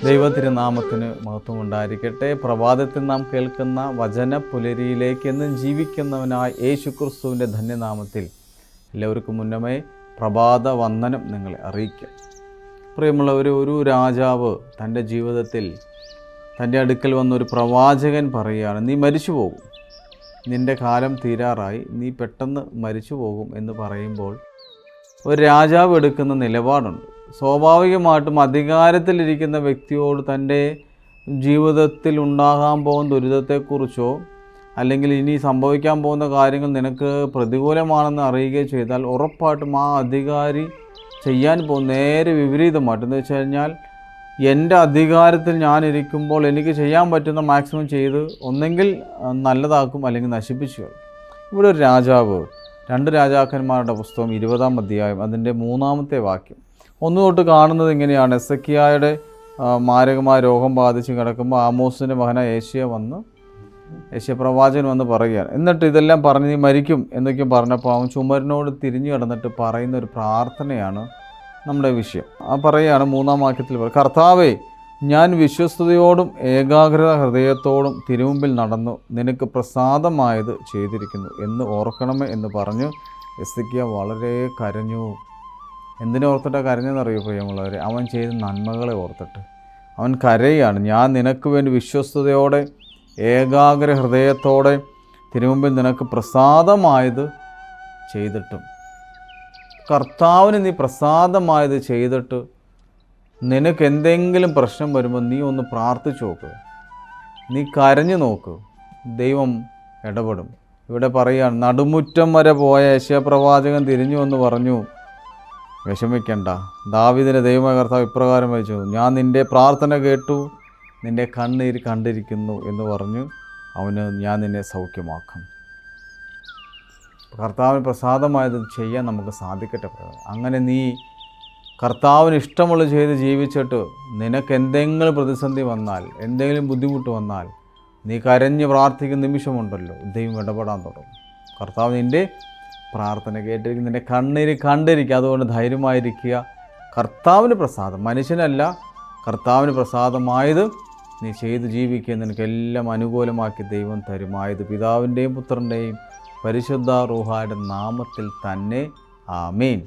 ദൈവതിരുനാമത്തിന് മഹത്വം ഉണ്ടായിരിക്കട്ടെ. പ്രഭാതത്തിൽ നാം കേൾക്കുന്ന വചന പുലരിയിലേക്ക് എന്നും ജീവിക്കുന്നവനായ യേശുക്രിസ്തുവിൻ്റെ ധന്യനാമത്തിൽ എല്ലാവർക്കും മുന്നമേ പ്രഭാത വന്ദനം നിങ്ങളെ അറിയിക്കാം. പ്രിയമുള്ളവർ, ഒരു രാജാവ് തൻ്റെ ജീവിതത്തിൽ തൻ്റെ അടുക്കൽ വന്നൊരു പ്രവാചകൻ പറയുകയാണ്, നീ മരിച്ചു പോകും, നിൻ്റെ കാലം തീരാറായി, നീ പെട്ടെന്ന് മരിച്ചു പോകും എന്ന് പറയുമ്പോൾ ഒരു രാജാവ് എടുക്കുന്ന നിലപാടുണ്ട്. സ്വാഭാവികമായിട്ടും അധികാരത്തിലിരിക്കുന്ന വ്യക്തിയോട് തൻ്റെ ജീവിതത്തിൽ ഉണ്ടാകാൻ പോകുന്ന ദുരിതത്തെക്കുറിച്ചോ അല്ലെങ്കിൽ ഇനി സംഭവിക്കാൻ പോകുന്ന കാര്യങ്ങൾ നിനക്ക് പ്രതികൂലമാണെന്ന് അറിയുകയോ ചെയ്താൽ ഉറപ്പായിട്ടും ആ അധികാരി ചെയ്യാൻ പോകുന്ന നേരെ വിപരീതമായിട്ട്, എന്ന് വെച്ച് കഴിഞ്ഞാൽ എൻ്റെ അധികാരത്തിൽ ഞാനിരിക്കുമ്പോൾ എനിക്ക് ചെയ്യാൻ പറ്റുന്ന മാക്സിമം ചെയ്ത് ഒന്നെങ്കിൽ നല്ലതാക്കും അല്ലെങ്കിൽ നശിപ്പിച്ചു. ഇവിടെ ഒരു രാജാവ്, 2 രാജാക്കന്മാരുടെ പുസ്തകം 20-ാം അധ്യായം അതിൻ്റെ 3-ാമത്തെ വാക്യം ഒന്ന് തൊട്ട് കാണുന്നത് ഇങ്ങനെയാണ്. എസെക്കിയായുടെ മാരകമായ രോഗം ബാധിച്ച് കിടക്കുമ്പോൾ ആമോസിൻ്റെ മകനായ യേശയ്യാ പ്രവാചകൻ വന്ന് പറയുകയാണ്. എന്നിട്ട് ഇതെല്ലാം പറഞ്ഞ് നീ മരിക്കും എന്നൊക്കെ പറഞ്ഞപ്പോൾ അവൻ ചുമരിനോട് തിരിഞ്ഞു കിടന്നിട്ട് പറയുന്ന ഒരു പ്രാർത്ഥനയാണ് നമ്മുടെ വിഷയം. പറയുകയാണ് 3-ാം വാക്യത്തിൽ, കർത്താവേ, ഞാൻ വിശ്വസ്തയോടും ഏകാഗ്രത ഹൃദയത്തോടും തിരുമുമ്പിൽ നടന്നു നിനക്ക് പ്രസാദമായത് ചെയ്തിരിക്കുന്നു എന്ന് ഓർക്കണമേ എന്ന് പറഞ്ഞു എസെക്കിയാ വളരെ കരഞ്ഞു. എന്തിനെ ഓർത്തിട്ടാണ് കരഞ്ഞെന്നറിയോ പ്രിയമുള്ളവരെ? അവൻ ചെയ്ത നന്മകളെ ഓർത്തിട്ട് അവൻ കരയാണ്. ഞാൻ നിനക്ക് വേണ്ടി വിശ്വസ്തയോടെ ഏകാഗ്ര ഹൃദയത്തോടെ തിരുമുമ്പിൽ നിനക്ക് പ്രസാദമായത് ചെയ്തിട്ടും, കർത്താവിന് നീ പ്രസാദമായത് ചെയ്തിട്ട് നിനക്ക് എന്തെങ്കിലും പ്രശ്നം വരുമ്പോൾ നീ ഒന്ന് പ്രാർത്ഥിച്ചു നോക്ക്, നീ കരഞ്ഞു നോക്ക്, ദൈവം ഇടപെടും. ഇവിടെ പറയുകയാണ്, നടുമുറ്റം വരെ പോയ യെശയ്യാ പ്രവാചകൻ തിരിഞ്ഞു എന്ന് പറഞ്ഞു, വിഷമിക്കണ്ട, ദാവീദിൻ്റെ ദൈവമായ കർത്താവ് ഇപ്രകാരം വെച്ചു, ഞാൻ നിൻ്റെ പ്രാർത്ഥന കേട്ടു, നിൻ്റെ കണ്ണീര് കണ്ടിരിക്കുന്നു എന്ന് പറഞ്ഞു ഞാൻ നിന്നെ സൗഖ്യമാക്കും. കർത്താവിന് പ്രസാദമായത് ചെയ്യാൻ നമുക്ക് സാധിക്കട്ടെ. അങ്ങനെ നീ കർത്താവിന് ഇഷ്ടമുള്ള ചെയ്ത് ജീവിച്ചിട്ട് നിനക്ക് എന്തെങ്കിലും പ്രതിസന്ധി വന്നാൽ, എന്തെങ്കിലും ബുദ്ധിമുട്ട് വന്നാൽ, നീ കരഞ്ഞ് പ്രാർത്ഥിക്കുന്ന നിമിഷമുണ്ടല്ലോ, ദൈവം ഇടപെടാൻ തുടങ്ങും. കർത്താവ് നിൻ്റെ പ്രാർത്ഥന കേട്ടിരിക്കും, നിൻ്റെ കണ്ണീര് കണ്ടിരിക്കുക. അതുകൊണ്ട് ധൈര്യമായിരിക്കുക. കർത്താവിന് പ്രസാദം, മനുഷ്യനല്ല, കർത്താവിന് പ്രസാദമായത് നീ ചെയ്ത് ജീവിക്കുക. നിനക്കെല്ലാം അനുകൂലമാക്കി ദൈവം തരുമായത് പിതാവിൻ്റെയും പുത്രൻ്റെയും പരിശുദ്ധ റൂഹായുടെ നാമത്തിൽ തന്നെ. ആമേൻ.